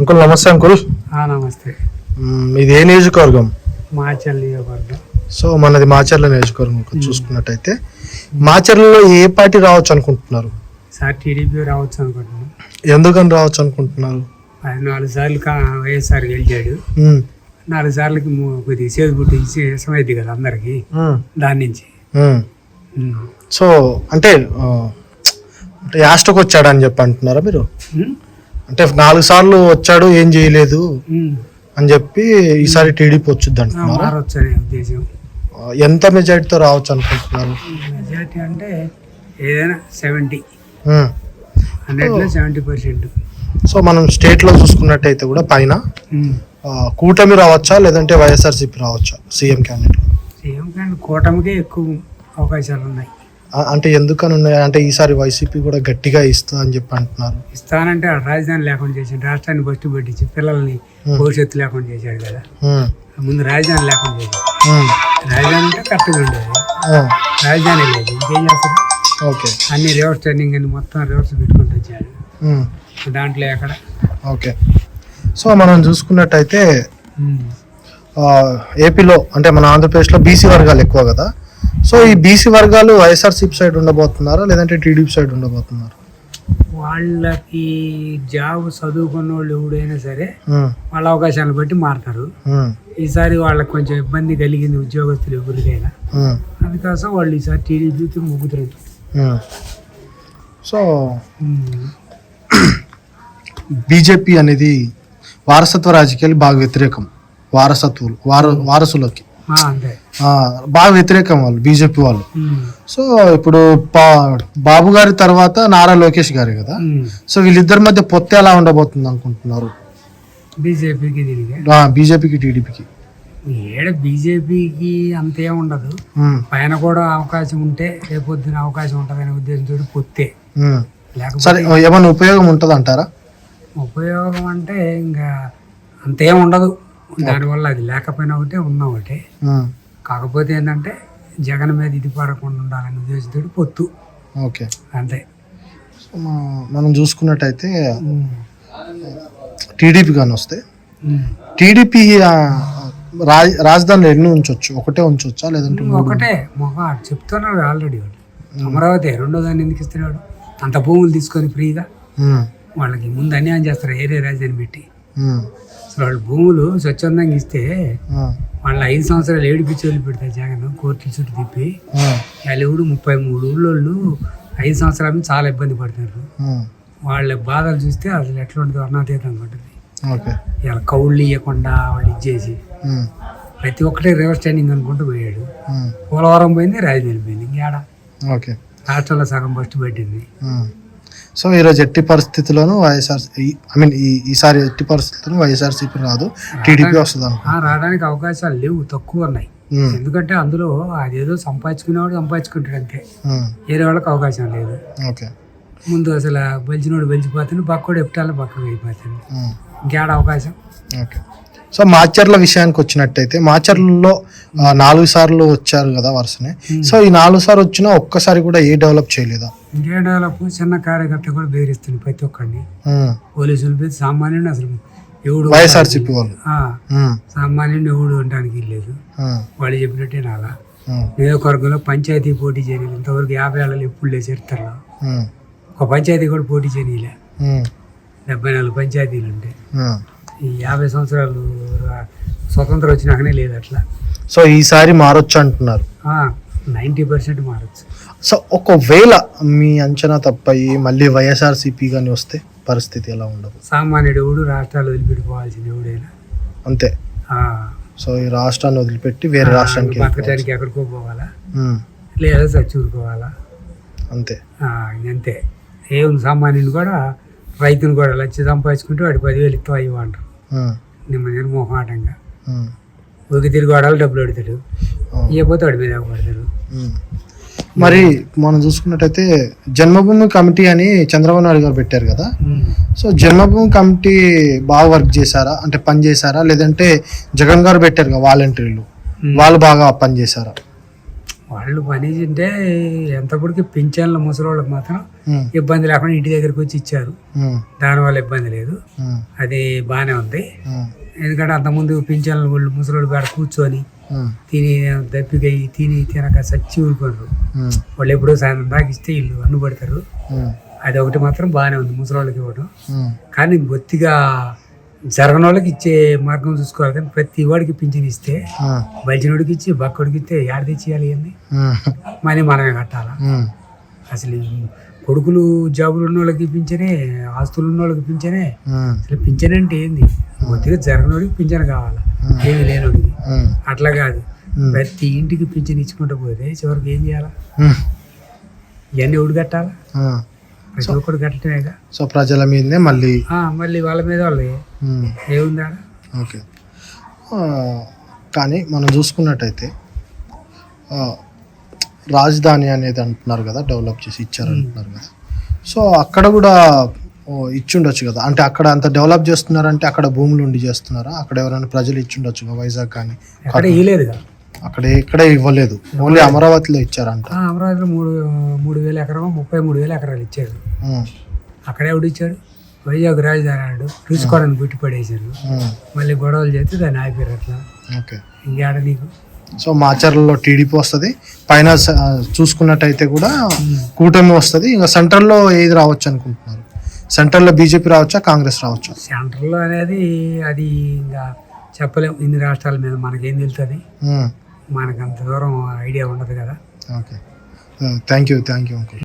Uncle నమస్తే uncle. నమస్తే. ఇది ఏ నియోజకవర్గం? మాచర్ల నియోజకవర్గం. సో మనది మాచర్ల నియోజకవర్గం. చూసుకున్నట్టయితే మాచర్లలో ఏ పార్టీ రావచ్చు అనుకుంటున్నారు? సార్ టీడీపీ రావచ్చు అనుకుంటున్నాను. ఎందుకని రావచ్చు అనుకుంటున్నారు? అది 4 సార్లు వైఎస్ఆర్ గెలిచాడు. 4 సార్లకి కొద్దిగా సేదు పుట్టి ఇష్టమైంది కదా అందరికి, దాని నుంచి. సో అంటే యాస్టకు వచ్చాడని చెప్పి అంటున్నారా మీరు? అంటే 4 సార్లు వచ్చాడు ఏం చేయలేదు అని చెప్పి ఈసారి టీడీపీ వచ్చుద్ది అంటున్నారు. మారొచ్చు అనే ఉద్దేశం. ఎంత మెజారిటీతో రావచ్చు అనుకుంటున్నారు? మెజారిటీ అంటే ఏదైనా 70% సో మనం స్టేట్ లో చూసుకున్నట్టయితే కూడా పైన కూటమి రావచ్చా లేదంటే వైఎస్ఆర్సీపీ రావచ్చా సీఎం క్యాండిడేట్? సీఎం క్యాండిడేట్ కూటమికే ఎక్కువ అవకాశాలు ఉన్నాయి. అంటే ఎందుకని ఉన్నాయి అంటే ఈసారి వైసీపీ కూడా గట్టిగా ఇస్తా అని చెప్పి అంటున్నారు. ఇస్తానంటే రాజధాని లేకుండా చేసాడు, రాష్ట్రాన్ని బస్టు పెట్టించి పిల్లల్ని భవిష్యత్తు లేకుండా చేశాడు కదా. ముందు రాజధాని లేకుండా చేశాడు. రాజధాని అంటే కరెక్ట్గా ఉండేది, రాజధాని లేదు, ఇంకేం చేస్తారు? ఓకే, అన్ని రివర్స్ టర్నింగ్ అని మొత్తం రివర్స్ పెట్టుకుంటూ వచ్చాడు. దాంట్లో ఎక్కడ ఓకే. సో మనం చూసుకున్నట్టయితే ఏపీలో అంటే మన ఆంధ్రప్రదేశ్లో బీసీ వర్గాలు ఎక్కువ కదా. సో ఈ బీసీ వర్గాలు వైఎస్ఆర్సీపీ సైడ్ ఉండబోతున్నారా లేదంటే టీడీపీ సైడ్ ఉండబోతున్నారు? వాళ్ళకి జాబ్ చదువుకున్న వాళ్ళు ఎవడైనా సరే వాళ్ళ అవకాశాలను బట్టి మారుతారు. ఈసారి వాళ్ళకి కొంచెం ఇబ్బంది కలిగింది ఉద్యోగస్తులు ఎవరికైనా, అందుకోసం వాళ్ళు ఈసారి టీడీపీకి మొగ్గుతారు. సో బీజేపీ అనేది వారసత్వ రాజకీయాలు బాగా వ్యతిరేకం. వారసులకి బాగా వ్యతిరేకం వాళ్ళు బీజేపీ వాళ్ళు. సో ఇప్పుడు బాబు గారి తర్వాత నారా లోకేష్ గారి కదా. సో వీళ్ళిద్దరి మధ్య పొత్తు ఎలా ఉండబోతుంది అనుకుంటున్నారు? బీజేపీకి టీడీపీకి బీజేపీకి అంతే ఉండదు, పైన కూడా అవకాశం ఉంటే రేపొద్దున అవకాశం ఉంటుంది అనే ఉద్దేశంతో పొత్తే. సరే, ఏమైనా ఉపయోగం ఉంటుంది అంటారా? ఉపయోగం అంటే ఇంకా అంతేం ఉండదు దానివల్ల. అది లేకపోయినా ఒకటే ఉన్నా ఒకటే. కాకపోతే ఏంటంటే జగన్ మీద ఇది పడకుండా ఉండాలనే ఉద్దేశంతో పొత్తు. ఓకే, అంతే. మనం చూసుకున్నట్టయితే టీడీపీ కానీ వస్తే టీడీపీ రాజధానిలో ఎన్ని ఉంచవచ్చు? ఒకటే ఉంచవచ్చా లేదంటే? ఒకటే చెప్తున్నాడు ఆల్రెడీ. వాడు అమరావతి రెండో దాన్ని ఎందుకు ఇస్తున్నాడు? అంత భూములు తీసుకొని ఫ్రీగా వాళ్ళకి ముందు అన్యాయం చేస్తారు ఏరే రాజధాని పెట్టి. అసలు వాళ్ళు భూములు స్వచ్ఛందంగా ఇస్తే వాళ్ళ 5 సంవత్సరాలు ఏడిపించి వదిలిపెడతారు జగన్ కోర్టుల చుట్టూ తిప్పి. వాళ్ళు 33 ఊళ్ళోళ్ళు 5 సంవత్సరాల నుంచి చాలా ఇబ్బంది పడుతున్నారు. వాళ్ళ బాధలు చూస్తే అసలు ఎట్లా ఉంటుంది, వర్ణాతీతంగా ఉంటుంది. ఇలా కౌళ్ళు ఇవ్వకుండా వాళ్ళు ఇచ్చేసి ప్రతి ఒక్కటే రివర్స్ ట్రైనింగ్ అనుకుంటూ పోయాడు. పోలవరం పోయింది, రాజధాని పోయింది, ఇంకేడా రాష్ట్రంలో సగం బస్టు పెట్టింది. సో ఈరోజు ఎట్టి పరిస్థితుల్లోనూ ఈసారి ఎట్టి పరిస్థితుల్లో వైఎస్ఆర్సీపీ రాదు, టీడీపీ వస్తుంది. రావడానికి అవకాశాలు లేవు, తక్కువ ఉన్నాయి. ఎందుకంటే అందులో అదేదో సంపాదించుకునేవాడు సంపాదించుకుంటాడు అంతే, వేరే వాళ్ళకి అవకాశం లేదు. ముందు అసలు బలిచినోడు బలిచిపోతుంది, పక్కోడు ఎప్టాలు పక్కకు అయిపోతుంది, ఇంకేడ అవకాశం. ఓకే. సో మాచర్ల విషయానికి వచ్చినట్టయితే మాచర్లలో 4 సార్లు వచ్చారు కదా వరుసనే. సో ఈ 4 సార్లు వచ్చినా ఒక్కసారి కూడా ఏ డెవలప్ చేయలేదా? ఇంకే డెవలప్? చిన్న కార్యకర్త కూడా బెదిరిస్తుంది ప్రతి ఒక్కరిని. పోలీసులు పెట్టి సామాన్యుడు అసలు ఎవడు వైఎస్ఆర్సీపీ వాళ్ళు సామాన్యుడు ఎవడు ఉండడానికి లేదు. వాళ్ళు చెప్పినట్టే నాలా నియోజకవర్గంలో పంచాయతీ పోటీ చేయలేదు ఇంతవరకు. 50 ఏళ్ళు ఎప్పుడు లేదు చరిత్రలో ఒక పంచాయతీ కూడా పోటీ చేయలే. 74 పంచాయతీలు ఉంటాయి. ఈ 50 సంవత్సరాలు స్వతంత్రం వచ్చినాకనే లేదు అట్లా. సో ఈసారి మారొచ్చు అంటున్నారు. 90% మారచ్చు. సో ఒకవేళ మీ అంచనా తప్పయి మళ్ళీ వైఎస్ఆర్సీపీ కానీ వస్తే పరిస్థితి ఎలా ఉండదు? సామాన్యుడు ఎవడు రాష్ట్రాలు వదిలిపెట్టుకోవాల్సింది ఎవడైనా అంతే. సో ఈ రాష్ట్రాన్ని వదిలిపెట్టి వేరే రాష్ట్రానికి బతకడానికి ఎక్కడికో పోవాలా, లేదా చచ్చూరుకోవాలా, అంతే. అంతే. ఏం సామాన్యుని కూడా రైతుని కూడా లక్ష సంపాదించుకుంటే వాడు 10,000 ఇస్తావు అయ్యి అంటారు నిర్మోహాటంగా. ఊరికి తిరిగి వాడాలి, డబ్బులు అడుగుతాడు, ఇవ్వకపోతే వాడి మీద పడతాడు. మరి మనం చూసుకున్నట్టయితే జన్మభూమి కమిటీ అని చంద్రబాబు నాయుడు గారు పెట్టారు కదా. సో జన్మభూమి కమిటీ బాగా వర్క్ చేశారా, అంటే పని చేశారా, లేదంటే జగన్ గారు పెట్టారు కదా వాలంటీర్లు, వాళ్ళు బాగా పని చేశారా? వాళ్ళు పని అంటే ఎంతప్పటికి పింఛన్లు ముసలోళ్ళకి మాత్రం ఉమ్, ఇబ్బంది లేకుండా ఇంటి దగ్గరికి వచ్చి ఇచ్చారు. ఉమ్, దానివల్ల ఇబ్బంది లేదు, ఉమ్, అది బాగానే ఉంది. ఉమ్, ఎందుకంటే అంతకుముందు పింఛన్లు వాళ్ళు ముసలోళ్ళు బేడ కూర్చొని ఉమ్, తిని దప్పికయ్యి తినక సచ్చి ఊరుకోరు. ఉమ్, వాళ్ళు ఎప్పుడో సాయంత్రం దాకా ఇస్తే వీళ్ళు అన్నుపడతారు. ఉమ్, అది ఒకటి మాత్రం బాగానే ఉంది ముసలోళ్ళకి ఇవ్వడం. ఉమ్, కానీ బొత్తిగా జరగని వాళ్ళకి ఇచ్చే మార్గం చూసుకోవాలి. కానీ ప్రతి వాడికి పింఛన్ ఇస్తే ఉమ్, బలిచినోడికి ఇచ్చి బక్కడికి ఇస్తే ఏడ తెచ్చియాలి ఇవన్నీ ఉమ్, మనీ మనమే కట్టాలా. ఉమ్, అసలు ఈ కొడుకులు జాబులు ఉన్న వాళ్ళకి పింఛనే, ఆస్తులు ఉన్న వాళ్ళకి పింఛనే. ఉమ్, అసలు పింఛన్ అంటే ఏంది? కొద్దిగా జరగనోడికి పింఛన్ కావాలా, ఏమి లేనోడికి. ఉమ్, అట్లా కాదు, ప్రతి ఇంటికి పింఛన్ ఇచ్చుకుంటూ పోతే చివరికి ఏం చేయాలా? ఉమ్, ఇవన్నీ ఎవడు కట్టాలా? ఉమ్. ప్రతి ఒక్కడు కట్టడమేగా. సో ప్రజల మీదనే మళ్ళీ మళ్ళీ వాళ్ళ మీద వాళ్ళు ఉమ్, ఏముంది ఆడ? ఓకే. ఆ, కానీ మనం చూసుకున్నట్టయితే రాజధాని అనేది అంటున్నారు కదా, డెవలప్ చేసి ఇచ్చారంటున్నారు కదా. సో అక్కడ కూడా ఇచ్చుండొచ్చు కదా, అంటే అక్కడ అంత డెవలప్ చేస్తున్నారంటే అక్కడ భూములు ఉండి చేస్తున్నారా? అక్కడ ఎవరైనా ప్రజలు ఇచ్చుండొచ్చు కదా, వైజాగ్ కానీ ఎక్కడ ఇవ్వలేదుగా. అక్కడ ఎక్కడే ఇవ్వలేదు, ఓన్లీ అమరావతిలో ఇచ్చారంట. అమరావతిలో 3,000 ఎకరం 33,000 ఎకరాలు ఇచ్చారు. ఉమ్, అక్కడ ఎవడు ఇచ్చాడు? వైజాగ్ రాజధాని ఆడు రుచుకోవడానికి గుట్టి పడేశారు. ఉమ్, మళ్ళీ గొడవలు చేస్తే దాన్ని ఆపారు. అట్లా ఓకే. ఇంకేడ నీకు? సో మాచర్లలో టీడీపీ వస్తుంది, పైన చూసుకున్నట్టయితే కూడా కూటమి వస్తుంది. ఇంకా సెంట్రల్లో ఏది రావచ్చు అనుకుంటున్నారు? సెంట్రల్లో బీజేపీ రావచ్చా, కాంగ్రెస్ రావచ్చా? సెంటర్లో అనేది అది ఇంకా చెప్పలేము. ఇన్ని రాష్ట్రాల మీద మనకేం తెలుస్తుంది? మనకు అంత దూరం ఐడియా ఉండదు కదా. Okay, thank you uncle.